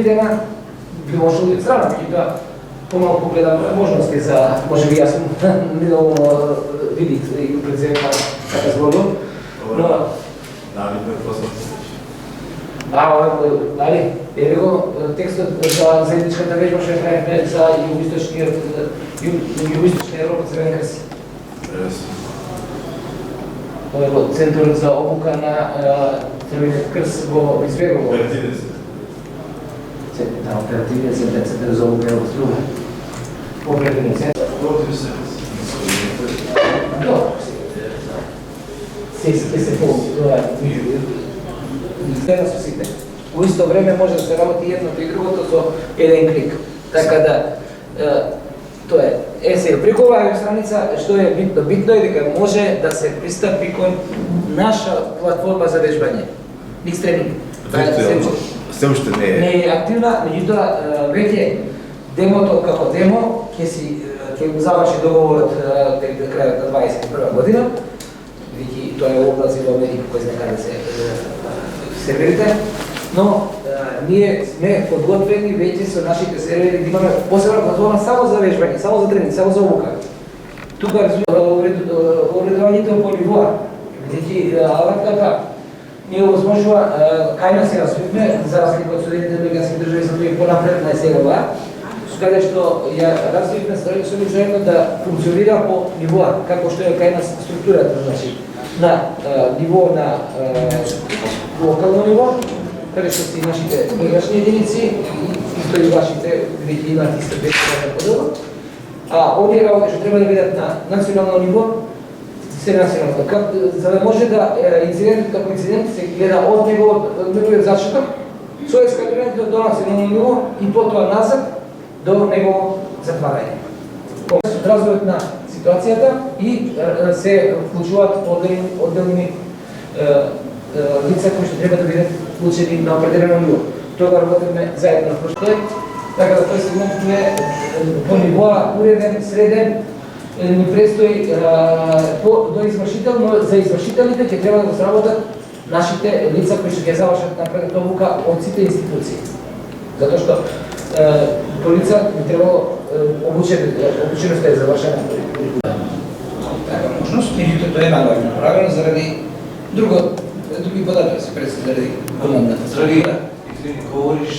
предвидена, би можело и страна, меѓутоа помалку погледам можности за, може би јас не доволно видих и презема така зборувам, но дали, еве го текстот за заедничката вежба што правиме за југоисточниот Европа Црвен крст. Тоа е во Центарот за обука на Црвениот крст во Избегово. Оперативниот центар за обука во Струва. Оперативниот центар. Се тоа е сите. Во исто време може да се работи едното и другото со еден клик. Така да тоа е. Сега преку оваа страница што е битно? Битно е дека може да се пристапи кон наша платформа за вежбање. Микс тренинг. Се уште не е. Не е активна, меѓутоа веќе демото како демо ќе заврши договорот до крајот на 2021 година. Веќе тоа е област во Америка кој знае каде се серверите, но ние сме подготвени веќе со нашите сервери да имаме посебна платформа само за вежбање, само за тренинг, само за обука. Тука уредувањето по нивоа, бидејќи алатката ние овозможува, кај нас се развивме, за разлика од Соединетите американски држави, за тој понапред на СЕГА, каде што ја развивме заедно да функционира по нивоа, како што е кај нас структурата, значи на ниво на локално ниво, каде што си нашите приграшни единици, исто и вашите, веќе имат исто бекстарна подела, а овие работи што треба да бидат на национално ниво, се национално, за да може да инцидентот како инцидент се гледа од неговиот зачеток, со ескалирањето до национално ниво и потоа назад до негово затварање. Со развојот на ситуацијата и се вклучуваат одделни лица кои што треба да бидат вклучени на определено ниво. Тоа работиме заедно на прошлој, така да тој сегмент е по нивоа уреден, среден, ни предстои до извршител, но за извршителите ќе треба да го сработат нашите лица кои ќе завршат напред обука од сите институции. Затоа што полица би требало обучеността е завршена. Така можност, меѓутоа тоа е направено заради други податоци, заради командата. Заради, говориш